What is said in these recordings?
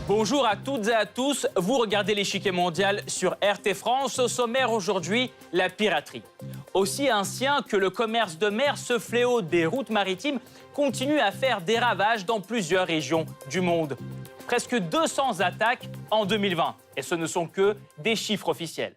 Bonjour à toutes et à tous, vous regardez l'échiquier mondial sur RT France. Au sommaire aujourd'hui, la piraterie. Aussi ancien que le commerce de mer, ce fléau des routes maritimes continue à faire des ravages dans plusieurs régions du monde. Presque 200 attaques en 2020, et ce ne sont que des chiffres officiels.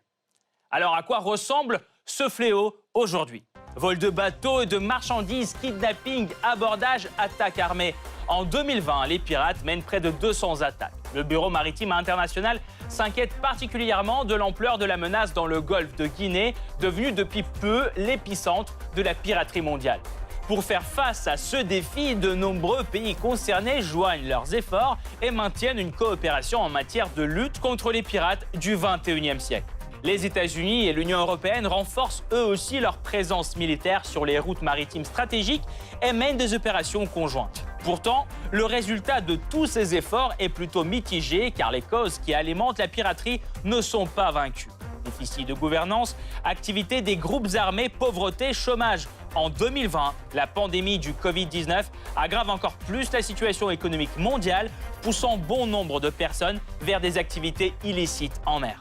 Alors à quoi ressemble ce fléau aujourd'hui? Vol de bateaux et de marchandises, kidnapping, abordage, attaques armées. En 2020, les pirates mènent près de 200 attaques. Le Bureau maritime international s'inquiète particulièrement de l'ampleur de la menace dans le golfe de Guinée, devenu depuis peu l'épicentre de la piraterie mondiale. Pour faire face à ce défi, de nombreux pays concernés joignent leurs efforts et maintiennent une coopération en matière de lutte contre les pirates du XXIe siècle. Les États-Unis et l'Union européenne renforcent eux aussi leur présence militaire sur les routes maritimes stratégiques et mènent des opérations conjointes. Pourtant, le résultat de tous ces efforts est plutôt mitigé car les causes qui alimentent la piraterie ne sont pas vaincues. Déficit de gouvernance, activité des groupes armés, pauvreté, chômage. En 2020, la pandémie du Covid-19 aggrave encore plus la situation économique mondiale, poussant bon nombre de personnes vers des activités illicites en mer.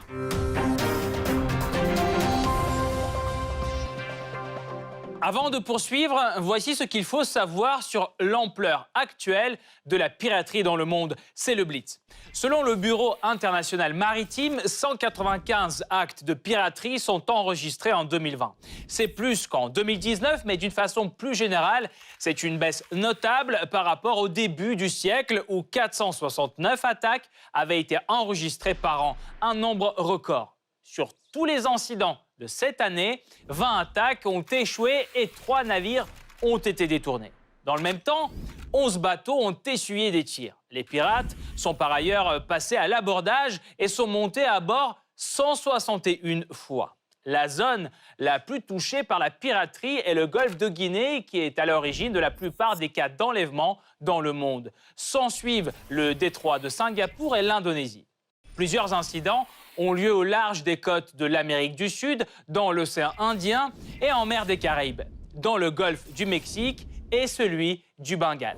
Avant de poursuivre, voici ce qu'il faut savoir sur l'ampleur actuelle de la piraterie dans le monde. C'est le Blitz. Selon le Bureau international maritime, 195 actes de piraterie sont enregistrés en 2020. C'est plus qu'en 2019, mais d'une façon plus générale, c'est une baisse notable par rapport au début du siècle où 469 attaques avaient été enregistrées par an, un nombre record. Sur tous les incidents de cette année, 20 attaques ont échoué et 3 navires ont été détournés. Dans le même temps, 11 bateaux ont essuyé des tirs. Les pirates sont par ailleurs passés à l'abordage et sont montés à bord 161 fois. La zone la plus touchée par la piraterie est le golfe de Guinée, qui est à l'origine de la plupart des cas d'enlèvement dans le monde. S'ensuivent le détroit de Singapour et l'Indonésie. Plusieurs incidents ont lieu au large des côtes de l'Amérique du Sud, dans l'océan Indien et en mer des Caraïbes, dans le golfe du Mexique et celui du Bengale.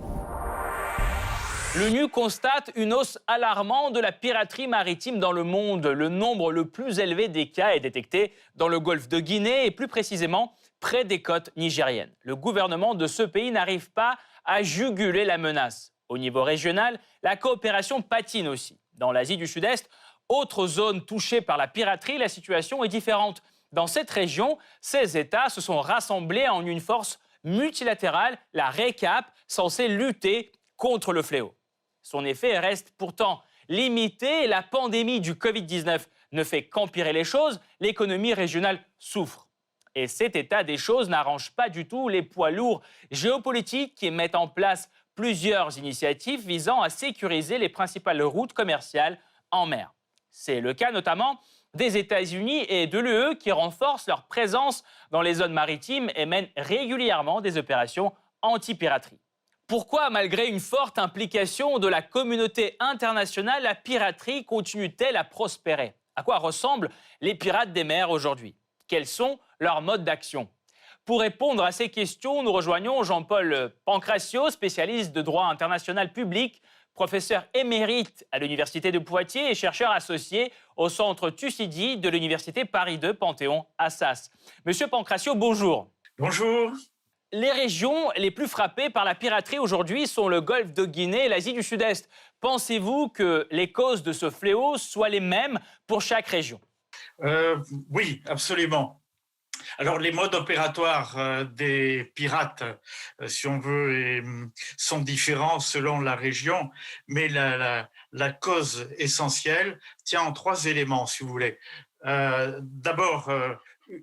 L'ONU constate une hausse alarmante de la piraterie maritime dans le monde. Le nombre le plus élevé des cas est détecté dans le golfe de Guinée et plus précisément près des côtes nigériennes. Le gouvernement de ce pays n'arrive pas à juguler la menace. Au niveau régional, la coopération patine aussi. Dans l'Asie du Sud-Est, autre zone touchée par la piraterie, la situation est différente. Dans cette région, ces États se sont rassemblés en une force multilatérale, la RECAP, censée lutter contre le fléau. Son effet reste pourtant limité et la pandémie du Covid-19 ne fait qu'empirer les choses, l'économie régionale souffre. Et cet état des choses n'arrange pas du tout les poids lourds géopolitiques qui mettent en place plusieurs initiatives visant à sécuriser les principales routes commerciales en mer. C'est le cas notamment des États-Unis et de l'UE qui renforcent leur présence dans les zones maritimes et mènent régulièrement des opérations anti-piraterie. Pourquoi, malgré une forte implication de la communauté internationale, la piraterie continue-t-elle à prospérer? À quoi ressemblent les pirates des mers aujourd'hui? Quels sont leurs modes d'action? Pour répondre à ces questions, nous rejoignons Jean-Paul Pancracio, spécialiste de droit international public, professeur émérite à l'Université de Poitiers et chercheur associé au Centre Thucydide de l'Université Paris II Panthéon-Assas. Monsieur Pancracio, bonjour. Bonjour. Les régions les plus frappées par la piraterie aujourd'hui sont le golfe de Guinée et l'Asie du Sud-Est. Pensez-vous que les causes de ce fléau soient les mêmes pour chaque région? Oui, absolument. Alors, les modes opératoires des pirates, si on veut, sont différents selon la région, mais la cause essentielle tient en 3 éléments, si vous voulez. D'abord,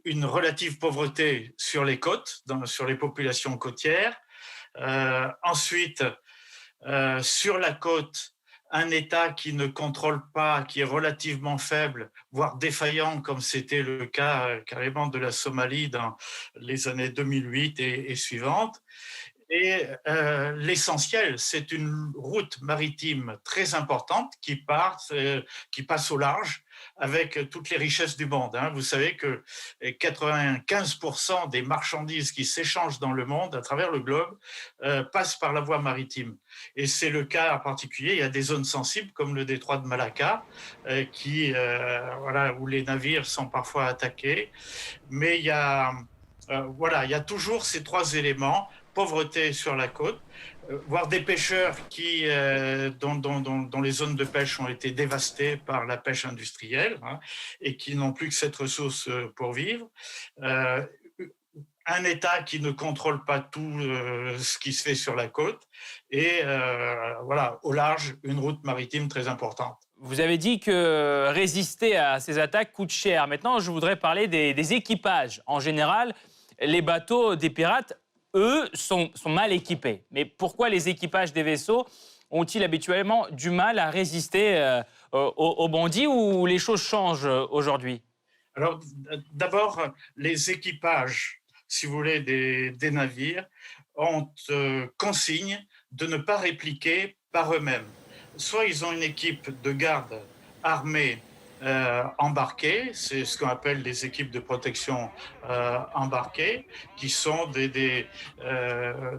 une relative pauvreté sur les côtes, sur les populations côtières. Ensuite, sur la côte, un État qui ne contrôle pas, qui est relativement faible, voire défaillant, comme c'était le cas carrément de la Somalie dans les années 2008 et suivantes. Et l'essentiel, c'est une route maritime très importante qui passe au large avec toutes les richesses du monde. Vous savez que 95% des marchandises qui s'échangent dans le monde, à travers le globe, passent par la voie maritime. Et c'est le cas en particulier, il y a des zones sensibles comme le détroit de Malacca, où les navires sont parfois attaqués. Mais il y a toujours ces trois éléments: pauvreté sur la côte, voire des pêcheurs dont les zones de pêche ont été dévastées par la pêche industrielle, et qui n'ont plus que cette ressource pour vivre. Un État qui ne contrôle pas tout ce qui se fait sur la côte, et au large, une route maritime très importante. Vous avez dit que résister à ces attaques coûte cher. Maintenant, je voudrais parler des équipages. En général, les bateaux des pirates, eux, sont mal équipés. Mais pourquoi les équipages des vaisseaux ont-ils habituellement du mal à résister aux bandits, ou les choses changent aujourd'hui? Alors, d'abord, les équipages, si vous voulez, des navires ont consigne de ne pas répliquer par eux-mêmes. Soit ils ont une équipe de garde armée embarquées, c'est ce qu'on appelle les équipes de protection embarquées, qui sont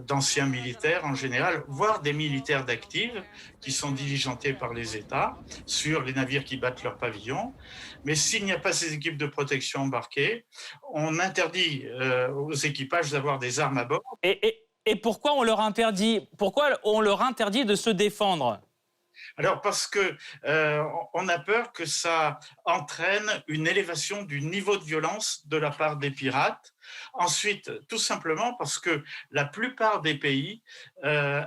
d'anciens militaires en général, voire des militaires d'active qui sont diligentés par les États sur les navires qui battent leur pavillon. Mais s'il n'y a pas ces équipes de protection embarquées, on interdit aux équipages d'avoir des armes à bord. Et pourquoi on leur interdit de se défendre? Alors parce que on a peur que ça entraîne une élévation du niveau de violence de la part des pirates. Ensuite, tout simplement parce que la plupart des pays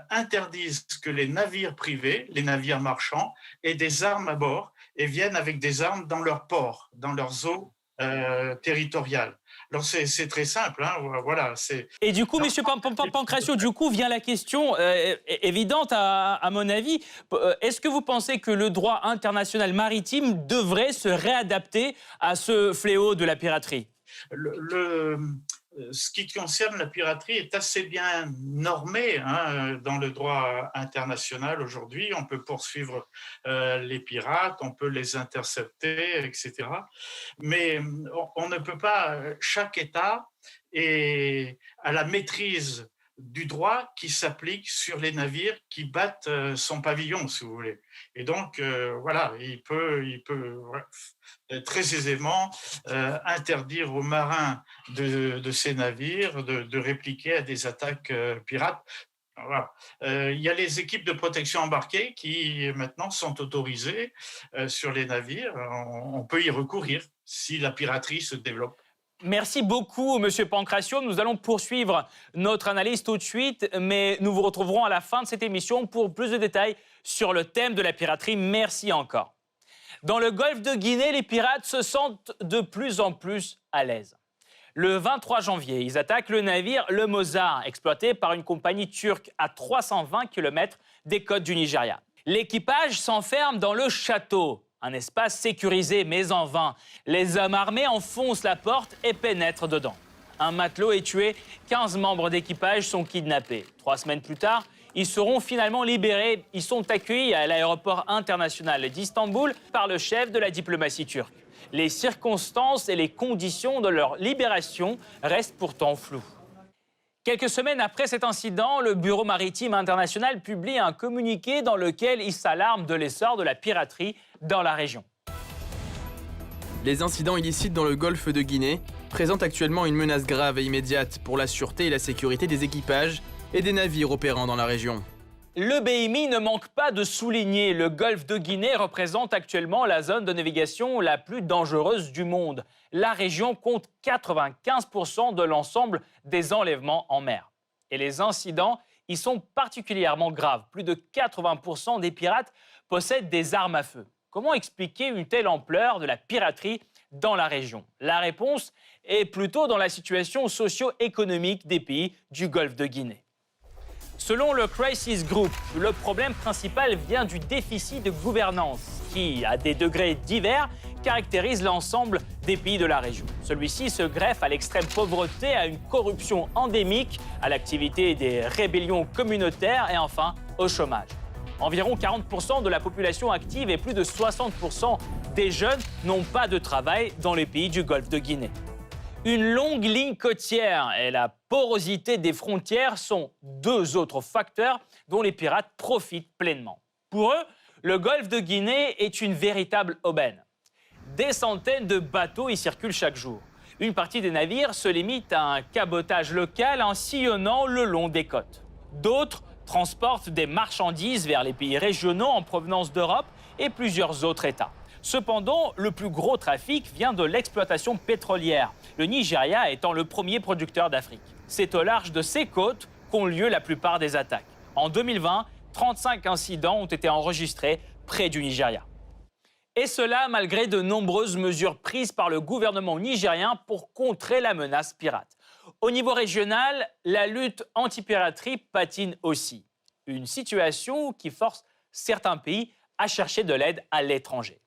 interdisent que les navires privés, les navires marchands, aient des armes à bord et viennent avec des armes dans leurs ports, dans leurs eaux territoriales. Alors c'est très simple, voilà. Et du coup, Monsieur Pancracio, du coup vient la question évidente à mon avis. Est-ce que vous pensez que le droit international maritime devrait se réadapter à ce fléau de la piraterie? Ce qui concerne la piraterie est assez bien normé dans le droit international aujourd'hui. On peut poursuivre les pirates, on peut les intercepter, etc. Mais on ne peut pas, chaque État est à la maîtrise du droit qui s'applique sur les navires qui battent son pavillon, si vous voulez. Et donc, il peut très aisément interdire aux marins de ces navires de répliquer à des attaques pirates. Voilà. Il y a les équipes de protection embarquées qui maintenant sont autorisées sur les navires. On peut y recourir si la piraterie se développe. Merci beaucoup, Monsieur Pancracio. Nous allons poursuivre notre analyse tout de suite, mais nous vous retrouverons à la fin de cette émission pour plus de détails sur le thème de la piraterie. Merci encore. Dans le golfe de Guinée, les pirates se sentent de plus en plus à l'aise. Le 23 janvier, ils attaquent le navire Le Mozart, exploité par une compagnie turque à 320 km des côtes du Nigeria. L'équipage s'enferme dans le château, un espace sécurisé, mais en vain. Les hommes armés enfoncent la porte et pénètrent dedans. Un matelot est tué, 15 membres d'équipage sont kidnappés. 3 semaines plus tard, ils seront finalement libérés. Ils sont accueillis à l'aéroport international d'Istanbul par le chef de la diplomatie turque. Les circonstances et les conditions de leur libération restent pourtant floues. Quelques semaines après cet incident, le Bureau maritime international publie un communiqué dans lequel il s'alarme de l'essor de la piraterie dans la région. Les incidents illicites dans le golfe de Guinée présentent actuellement une menace grave et immédiate pour la sûreté et la sécurité des équipages et des navires opérant dans la région. Le BMI ne manque pas de souligner, le golfe de Guinée représente actuellement la zone de navigation la plus dangereuse du monde. La région compte 95% de l'ensemble des enlèvements en mer. Et les incidents y sont particulièrement graves. Plus de 80% des pirates possèdent des armes à feu. Comment expliquer une telle ampleur de la piraterie dans la région? La réponse est plutôt dans la situation socio-économique des pays du golfe de Guinée. Selon le Crisis Group, le problème principal vient du déficit de gouvernance qui, à des degrés divers, caractérise l'ensemble des pays de la région. Celui-ci se greffe à l'extrême pauvreté, à une corruption endémique, à l'activité des rébellions communautaires et enfin au chômage. Environ 40% de la population active et plus de 60% des jeunes n'ont pas de travail dans les pays du Golfe de Guinée. Une longue ligne côtière et la porosité des frontières sont deux autres facteurs dont les pirates profitent pleinement. Pour eux, le Golfe de Guinée est une véritable aubaine. Des centaines de bateaux y circulent chaque jour. Une partie des navires se limite à un cabotage local en sillonnant le long des côtes. D'autres transportent des marchandises vers les pays régionaux en provenance d'Europe et plusieurs autres États. Cependant, le plus gros trafic vient de l'exploitation pétrolière, le Nigeria étant le premier producteur d'Afrique. C'est au large de ces côtes qu'ont lieu la plupart des attaques. En 2020, 35 incidents ont été enregistrés près du Nigeria. Et cela malgré de nombreuses mesures prises par le gouvernement nigérien pour contrer la menace pirate. Au niveau régional, la lutte anti-piraterie patine aussi. Une situation qui force certains pays à chercher de l'aide à l'étranger.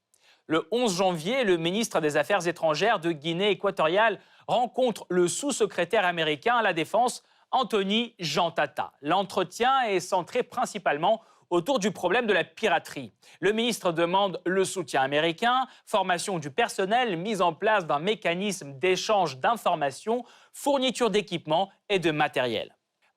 Le 11 janvier, le ministre des Affaires étrangères de Guinée équatoriale rencontre le sous-secrétaire américain à la Défense, Anthony Jean Tata. L'entretien est centré principalement autour du problème de la piraterie. Le ministre demande le soutien américain, formation du personnel, mise en place d'un mécanisme d'échange d'informations, fourniture d'équipements et de matériel.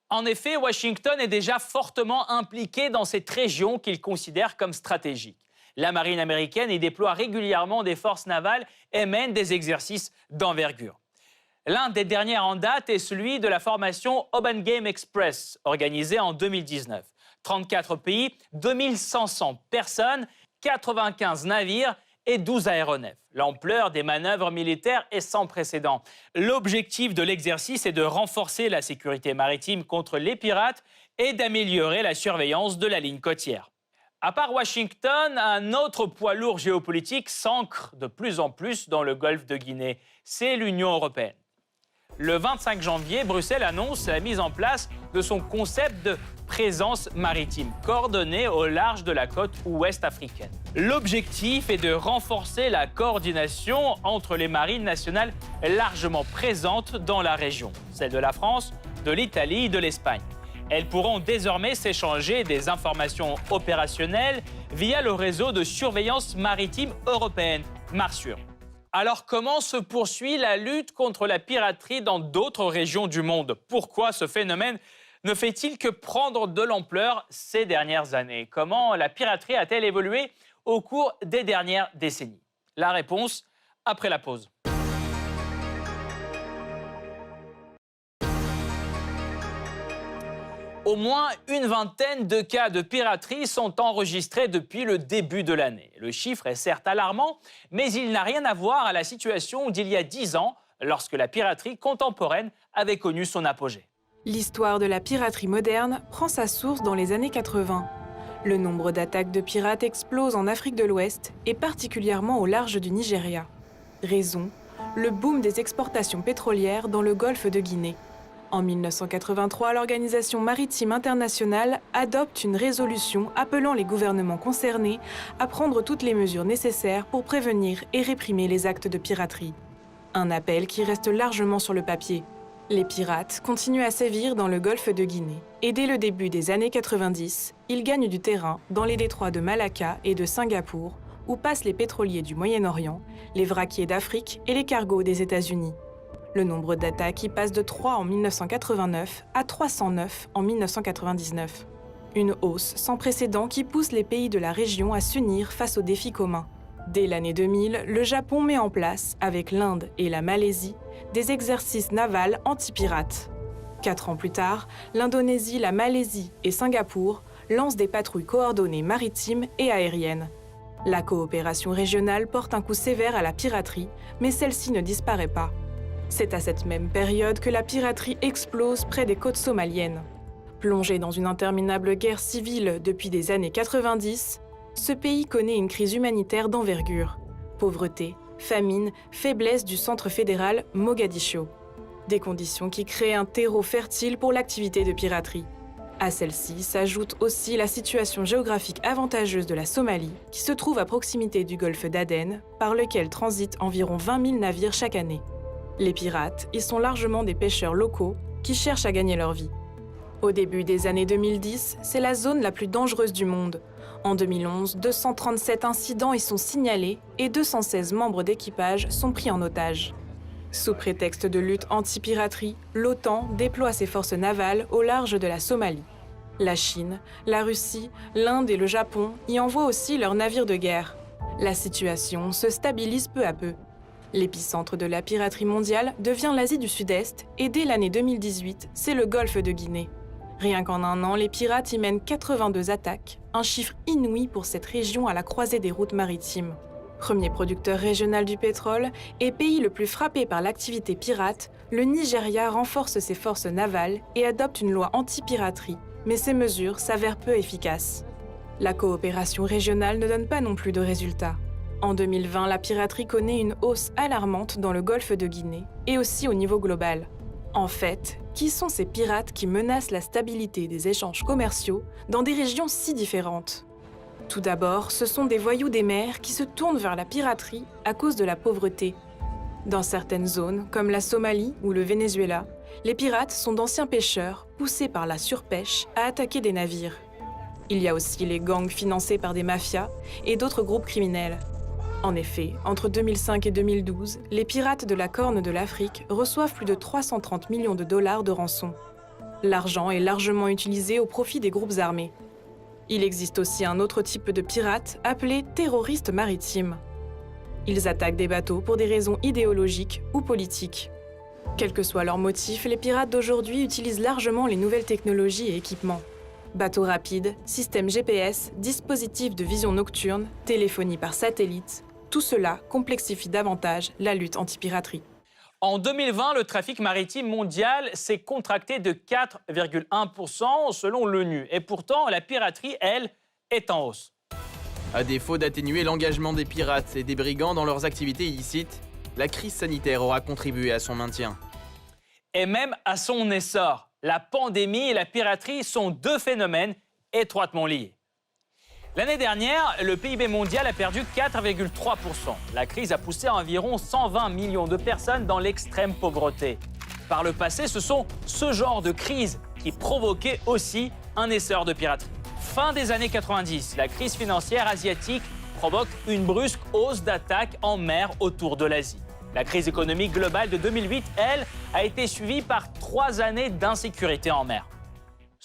En effet, Washington est déjà fortement impliqué dans cette région qu'il considère comme stratégique. La marine américaine y déploie régulièrement des forces navales et mène des exercices d'envergure. L'un des derniers en date est celui de la formation Open Game Express, organisée en 2019. 34 pays, 2500 personnes, 95 navires et 12 aéronefs. L'ampleur des manœuvres militaires est sans précédent. L'objectif de l'exercice est de renforcer la sécurité maritime contre les pirates et d'améliorer la surveillance de la ligne côtière. À part Washington, un autre poids lourd géopolitique s'ancre de plus en plus dans le golfe de Guinée. C'est l'Union européenne. Le 25 janvier, Bruxelles annonce la mise en place de son concept de présence maritime coordonnée au large de la côte ouest africaine. L'objectif est de renforcer la coordination entre les marines nationales largement présentes dans la région, celles de la France, de l'Italie et de l'Espagne. Elles pourront désormais s'échanger des informations opérationnelles via le réseau de surveillance maritime européenne, MARSUR. Alors comment se poursuit la lutte contre la piraterie dans d'autres régions du monde? Pourquoi ce phénomène ne fait-il que prendre de l'ampleur ces dernières années? Comment la piraterie a-t-elle évolué au cours des dernières décennies? La réponse après la pause. Au moins une vingtaine de cas de piraterie sont enregistrés depuis le début de l'année. Le chiffre est certes alarmant, mais il n'a rien à voir à la situation d'il y a 10 ans, lorsque la piraterie contemporaine avait connu son apogée. L'histoire de la piraterie moderne prend sa source dans les années 80. Le nombre d'attaques de pirates explose en Afrique de l'Ouest et particulièrement au large du Nigeria. Raison, le boom des exportations pétrolières dans le golfe de Guinée. En 1983, l'Organisation maritime internationale adopte une résolution appelant les gouvernements concernés à prendre toutes les mesures nécessaires pour prévenir et réprimer les actes de piraterie. Un appel qui reste largement sur le papier. Les pirates continuent à sévir dans le golfe de Guinée et dès le début des années 90, ils gagnent du terrain dans les détroits de Malacca et de Singapour où passent les pétroliers du Moyen-Orient, les vraquiers d'Afrique et les cargos des États-Unis. Le nombre d'attaques y passe de 3 en 1989 à 309 en 1999. Une hausse sans précédent qui pousse les pays de la région à s'unir face aux défis communs. Dès l'année 2000, le Japon met en place, avec l'Inde et la Malaisie, des exercices navals anti-pirates. 4 ans plus tard, l'Indonésie, la Malaisie et Singapour lancent des patrouilles coordonnées maritimes et aériennes. La coopération régionale porte un coup sévère à la piraterie, mais celle-ci ne disparaît pas. C'est à cette même période que la piraterie explose près des côtes somaliennes. Plongé dans une interminable guerre civile depuis des années 90, ce pays connaît une crise humanitaire d'envergure. Pauvreté, famine, faiblesse du centre fédéral Mogadiscio. Des conditions qui créent un terreau fertile pour l'activité de piraterie. À celle-ci s'ajoute aussi la situation géographique avantageuse de la Somalie, qui se trouve à proximité du golfe d'Aden, par lequel transitent environ 20 000 navires chaque année. Les pirates y sont largement des pêcheurs locaux qui cherchent à gagner leur vie. Au début des années 2010, c'est la zone la plus dangereuse du monde. En 2011, 237 incidents y sont signalés et 216 membres d'équipage sont pris en otage. Sous prétexte de lutte anti-piraterie, l'OTAN déploie ses forces navales au large de la Somalie. La Chine, la Russie, l'Inde et le Japon y envoient aussi leurs navires de guerre. La situation se stabilise peu à peu. L'épicentre de la piraterie mondiale devient l'Asie du Sud-Est et dès l'année 2018, c'est le golfe de Guinée. Rien qu'en un an, les pirates y mènent 82 attaques, un chiffre inouï pour cette région à la croisée des routes maritimes. Premier producteur régional du pétrole et pays le plus frappé par l'activité pirate, le Nigeria renforce ses forces navales et adopte une loi anti-piraterie, mais ces mesures s'avèrent peu efficaces. La coopération régionale ne donne pas non plus de résultats. En 2020, la piraterie connaît une hausse alarmante dans le golfe de Guinée et aussi au niveau global. En fait, qui sont ces pirates qui menacent la stabilité des échanges commerciaux dans des régions si différentes ? Tout d'abord, ce sont des voyous des mers qui se tournent vers la piraterie à cause de la pauvreté. Dans certaines zones, comme la Somalie ou le Venezuela, les pirates sont d'anciens pêcheurs poussés par la surpêche à attaquer des navires. Il y a aussi les gangs financés par des mafias et d'autres groupes criminels. En effet, entre 2005 et 2012, les pirates de la Corne de l'Afrique reçoivent plus de 330 millions de dollars de rançon. L'argent est largement utilisé au profit des groupes armés. Il existe aussi un autre type de pirates appelés terroristes maritimes. Ils attaquent des bateaux pour des raisons idéologiques ou politiques. Quel que soit leur motif, les pirates d'aujourd'hui utilisent largement les nouvelles technologies et équipements. Bateaux rapides, systèmes GPS, dispositifs de vision nocturne, téléphonie par satellite, tout cela complexifie davantage la lutte anti-piraterie. En 2020, le trafic maritime mondial s'est contracté de 4,1% selon l'ONU. Et pourtant, la piraterie, elle, est en hausse. À défaut d'atténuer l'engagement des pirates et des brigands dans leurs activités illicites, la crise sanitaire aura contribué à son maintien. Et même à son essor. La pandémie et la piraterie sont deux phénomènes étroitement liés. L'année dernière, le PIB mondial a perdu 4,3%. La crise a poussé environ 120 millions de personnes dans l'extrême pauvreté. Par le passé, ce sont ce genre de crises qui provoquaient aussi un essor de piraterie. Fin des années 90, la crise financière asiatique provoque une brusque hausse d'attaques en mer autour de l'Asie. La crise économique globale de 2008, elle, a été suivie par 3 années d'insécurité en mer.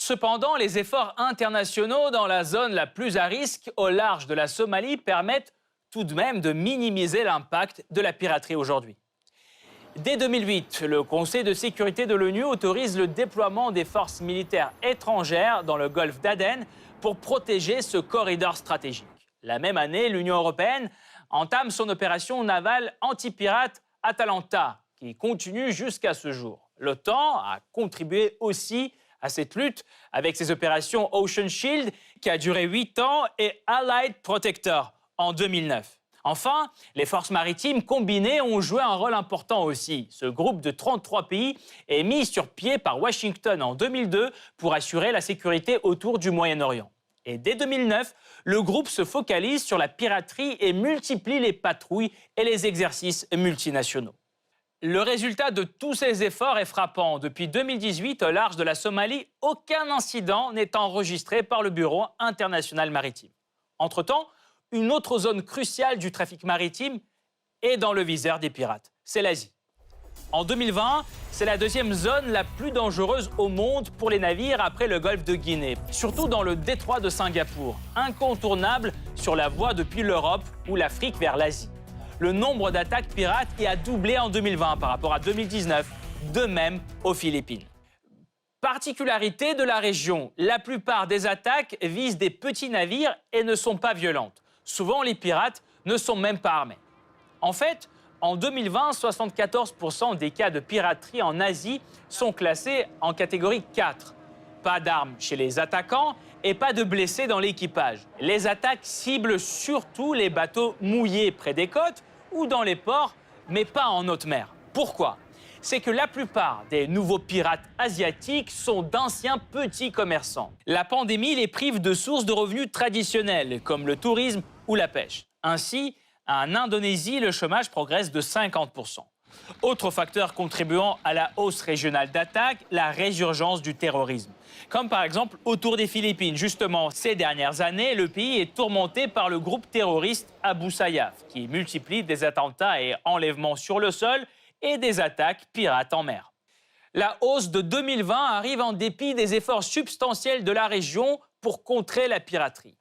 Cependant, les efforts internationaux dans la zone la plus à risque, au large de la Somalie, permettent tout de même de minimiser l'impact de la piraterie aujourd'hui. Dès 2008, le Conseil de sécurité de l'ONU autorise le déploiement des forces militaires étrangères dans le golfe d'Aden pour protéger ce corridor stratégique. La même année, l'Union européenne entame son opération navale anti-pirate Atalanta, qui continue jusqu'à ce jour. L'OTAN a contribué aussi à cette lutte avec ses opérations Ocean Shield, qui a duré 8 ans, et Allied Protector en 2009. Enfin, les forces maritimes combinées ont joué un rôle important aussi. Ce groupe de 33 pays est mis sur pied par Washington en 2002 pour assurer la sécurité autour du Moyen-Orient. Et dès 2009, le groupe se focalise sur la piraterie et multiplie les patrouilles et les exercices multinationaux. Le résultat de tous ces efforts est frappant. Depuis 2018, au large de la Somalie, aucun incident n'est enregistré par le Bureau international maritime. Entre-temps, une autre zone cruciale du trafic maritime est dans le viseur des pirates. C'est l'Asie. En 2020, c'est la deuxième zone la plus dangereuse au monde pour les navires après le golfe de Guinée, surtout dans le détroit de Singapour, incontournable sur la voie depuis l'Europe ou l'Afrique vers l'Asie. Le nombre d'attaques pirates y a doublé en 2020 par rapport à 2019, de même aux Philippines. Particularité de la région, la plupart des attaques visent des petits navires et ne sont pas violentes. Souvent, les pirates ne sont même pas armés. En fait, en 2020, 74% des cas de piraterie en Asie sont classés en catégorie 4. Pas d'armes chez les attaquants et pas de blessés dans l'équipage. Les attaques ciblent surtout les bateaux mouillés près des côtes ou dans les ports, mais pas en haute mer. Pourquoi ? c'est que la plupart des nouveaux pirates asiatiques sont d'anciens petits commerçants. La pandémie les prive de sources de revenus traditionnelles, comme le tourisme ou la pêche. Ainsi, en Indonésie, le chômage progresse de 50%. Autre facteur contribuant à la hausse régionale d'attaques, la résurgence du terrorisme. Comme par exemple autour des Philippines. Justement, ces dernières années, le pays est tourmenté par le groupe terroriste Abu Sayyaf, qui multiplie des attentats et enlèvements sur le sol et des attaques pirates en mer. La hausse de 2020 arrive en dépit des efforts substantiels de la région pour contrer la piraterie.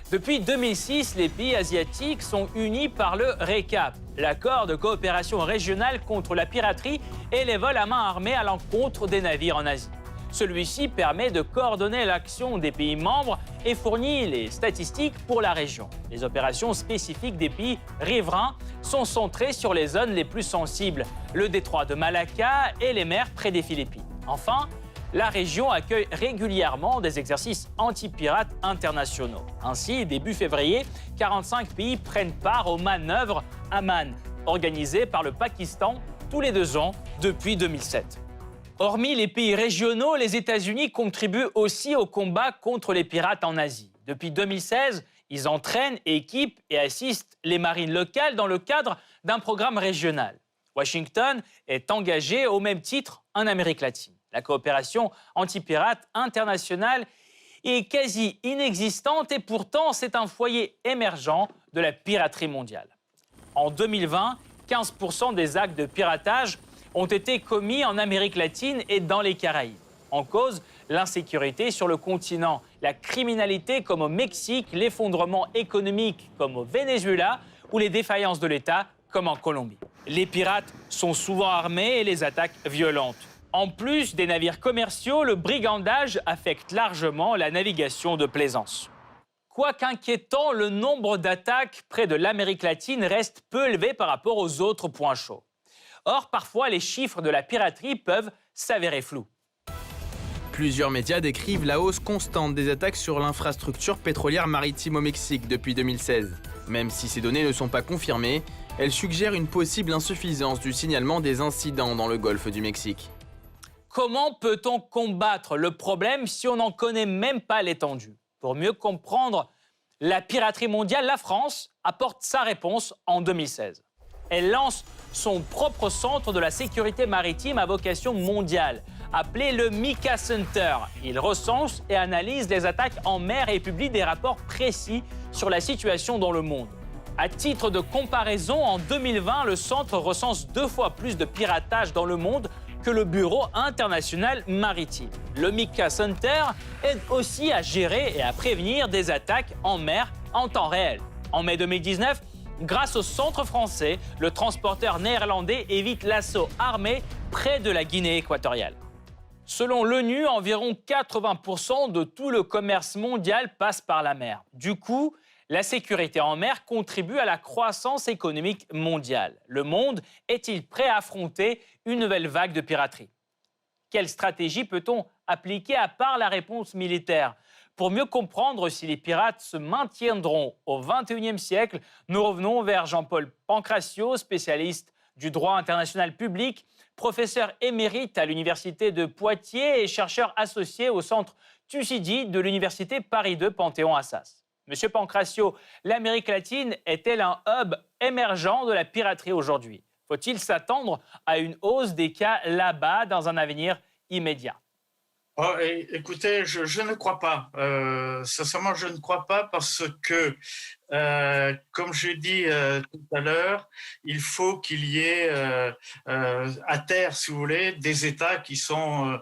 Depuis 2006, les pays asiatiques sont unis par le RECAP, l'accord de coopération régionale contre la piraterie et les vols à main armée à l'encontre des navires en Asie. Celui-ci permet de coordonner l'action des pays membres et fournit les statistiques pour la région. Les opérations spécifiques des pays riverains sont centrées sur les zones les plus sensibles, le détroit de Malacca et les mers près des Philippines. Enfin, la région accueille régulièrement des exercices anti-pirates internationaux. Ainsi, début février, 45 pays prennent part aux manœuvres Aman, organisées par le Pakistan tous les 2 ans depuis 2007. Hormis les pays régionaux, les États-Unis contribuent aussi au combat contre les pirates en Asie. Depuis 2016, ils entraînent, équipent et assistent les marines locales dans le cadre d'un programme régional. Washington est engagé au même titre en Amérique latine. La coopération anti-pirate internationale est quasi inexistante et pourtant c'est un foyer émergent de la piraterie mondiale. En 2020, 15% des actes de piratage ont été commis en Amérique latine et dans les Caraïbes. En cause, l'insécurité sur le continent, la criminalité comme au Mexique, l'effondrement économique comme au Venezuela ou les défaillances de l'État comme en Colombie. Les pirates sont souvent armés et les attaques violentes. En plus des navires commerciaux, le brigandage affecte largement la navigation de plaisance. Quoique inquiétant, le nombre d'attaques près de l'Amérique latine reste peu élevé par rapport aux autres points chauds. Or, parfois, les chiffres de la piraterie peuvent s'avérer flous. Plusieurs médias décrivent la hausse constante des attaques sur l'infrastructure pétrolière maritime au Mexique depuis 2016. Même si ces données ne sont pas confirmées, elles suggèrent une possible insuffisance du signalement des incidents dans le golfe du Mexique. Comment peut-on combattre le problème si on n'en connaît même pas l'étendue? Pour mieux comprendre la piraterie mondiale, la France apporte sa réponse en 2016. Elle lance son propre centre de la sécurité maritime à vocation mondiale, appelé le MICA Center. Il recense et analyse les attaques en mer et publie des rapports précis sur la situation dans le monde. À titre de comparaison, en 2020, le centre recense 2 fois plus de piratage dans le monde que le Bureau international maritime. Le MICA Center aide aussi à gérer et à prévenir des attaques en mer en temps réel. En mai 2019, grâce au centre français, le transporteur néerlandais évite l'assaut armé près de la Guinée équatoriale. Selon l'ONU, environ 80% de tout le commerce mondial passe par la mer. Du coup, la sécurité en mer contribue à la croissance économique mondiale. Le monde est-il prêt à affronter une nouvelle vague de piraterie? Quelle stratégie peut-on appliquer à part la réponse militaire? Pour mieux comprendre si les pirates se maintiendront au XXIe siècle, nous revenons vers Jean-Paul Pancracio, spécialiste du droit international public, professeur émérite à l'Université de Poitiers et chercheur associé au centre Thucydide de l'Université Paris II Panthéon-Assas. Monsieur Pancracio, l'Amérique latine est-elle un hub émergent de la piraterie aujourd'hui? Faut-il s'attendre à une hausse des cas là-bas dans un avenir immédiat? Oh, écoutez, je ne crois pas. Sincèrement, je ne crois pas parce que, comme j'ai dit tout à l'heure, il faut qu'il y ait à terre, si vous voulez, des États qui sont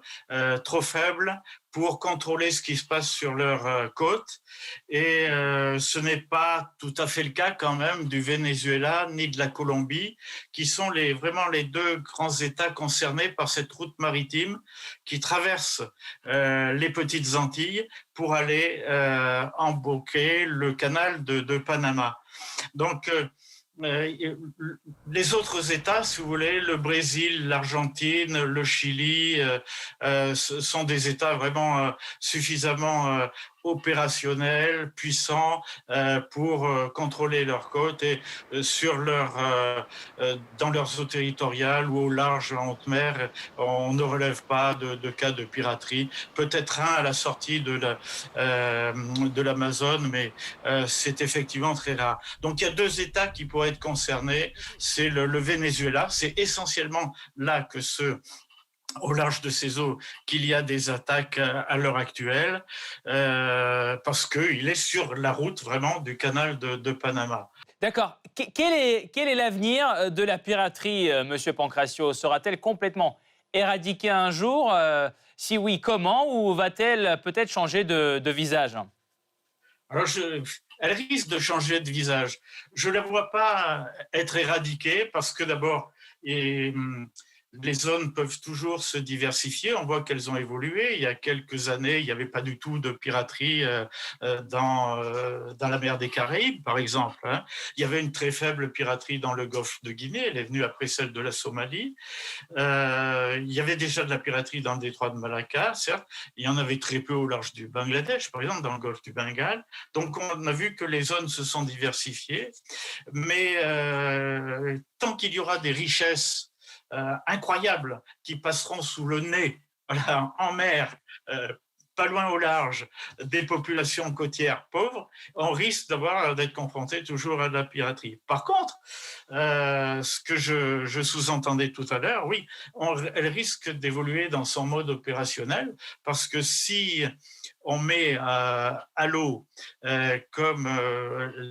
trop faibles pour contrôler ce qui se passe sur leur côte. Et ce n'est pas tout à fait le cas quand même du Venezuela ni de la Colombie, qui sont vraiment les 2 grands États concernés par cette route maritime qui traverse les petites Antilles pour aller embouquer le canal de Panama. Donc, les autres États, si vous voulez, le Brésil, l'Argentine, le Chili, sont des États vraiment suffisamment opérationnels, puissants pour contrôler leurs côtes et dans leurs eaux territoriales ou au large en haute mer, on ne relève pas de cas de piraterie. Peut-être un à la sortie de l'Amazone, mais c'est effectivement très rare. Donc il y a 2 États qui pourraient être concernés. C'est le Venezuela, c'est essentiellement là au large de ces eaux qu'il y a des attaques à l'heure actuelle, parce qu'il est sur la route vraiment du canal de Panama. D'accord. Quel est l'avenir de la piraterie, Monsieur Pancracio? Sera-t-elle complètement éradiquée un jour? Si oui, comment? Ou va-t-elle peut-être changer de visage? Alors, elle risque de changer de visage. Je ne la vois pas être éradiquée parce que d'abord, les zones peuvent toujours se diversifier. On voit qu'elles ont évolué. Il y a quelques années, il n'y avait pas du tout de piraterie dans la mer des Caraïbes, par exemple. Il y avait une très faible piraterie dans le golfe de Guinée. Elle est venue après celle de la Somalie. Il y avait déjà de la piraterie dans le détroit de Malacca, certes. Il y en avait très peu au large du Bangladesh, par exemple, dans le golfe du Bengale. Donc, on a vu que les zones se sont diversifiées. Mais tant qu'il y aura des richesses incroyables qui passeront sous le nez, voilà, en mer, pas loin au large, des populations côtières pauvres, on risque d'être confronté toujours à de la piraterie. Par contre, ce que je sous-entendais tout à l'heure, oui, elle risque d'évoluer dans son mode opérationnel, parce que si on met à l'eau, comme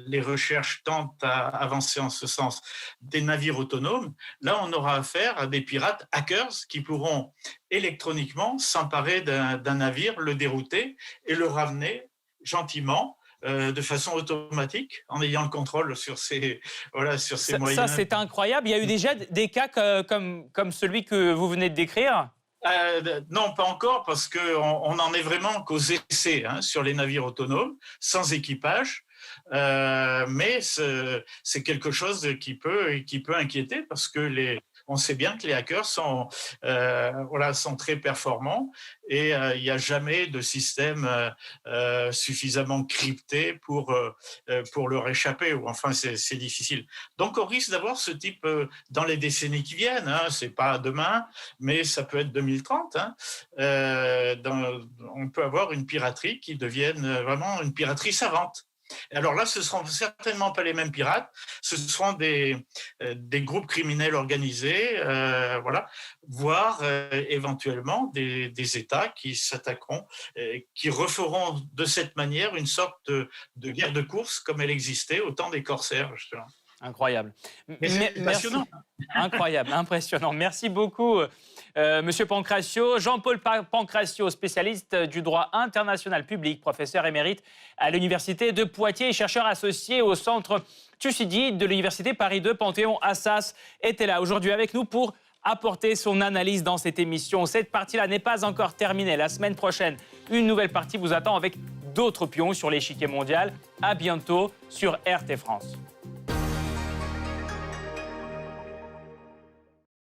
les recherches tentent à avancer en ce sens, des navires autonomes, là on aura affaire à des pirates hackers qui pourront électroniquement s'emparer d'un navire, le dérouter et le ramener gentiment de façon automatique en ayant le contrôle sur ces moyens. Ça, c'est incroyable. Il y a eu déjà des cas comme celui que vous venez de décrire? Non, pas encore, parce qu'on en est vraiment qu'aux essais sur les navires autonomes, sans équipage. Mais c'est quelque chose qui peut inquiéter, parce que on sait bien que les hackers sont très performants et il n'y a jamais de système suffisamment crypté pour leur échapper. Ou enfin, c'est difficile. Donc, on risque d'avoir ce type dans les décennies qui viennent. C'est pas demain, mais ça peut être 2030. On peut avoir une piraterie qui devienne vraiment une piraterie savante. Alors là, ce ne seront certainement pas les mêmes pirates, ce seront des groupes criminels organisés, voire éventuellement des États qui s'attaqueront, qui referont de cette manière une sorte de guerre de course comme elle existait au temps des corsaires, justement. Incroyable. Mais c'est passionnant. Incroyable, impressionnant. Merci beaucoup, Monsieur Pancracio. Jean-Paul Pancracio, spécialiste du droit international public, professeur émérite à l'Université de Poitiers et chercheur associé au Centre Thucydide de l'Université Paris II Panthéon-Assas, était là aujourd'hui avec nous pour apporter son analyse dans cette émission. Cette partie-là n'est pas encore terminée. La semaine prochaine, une nouvelle partie vous attend avec d'autres pions sur l'échiquier mondial. À bientôt sur RT France.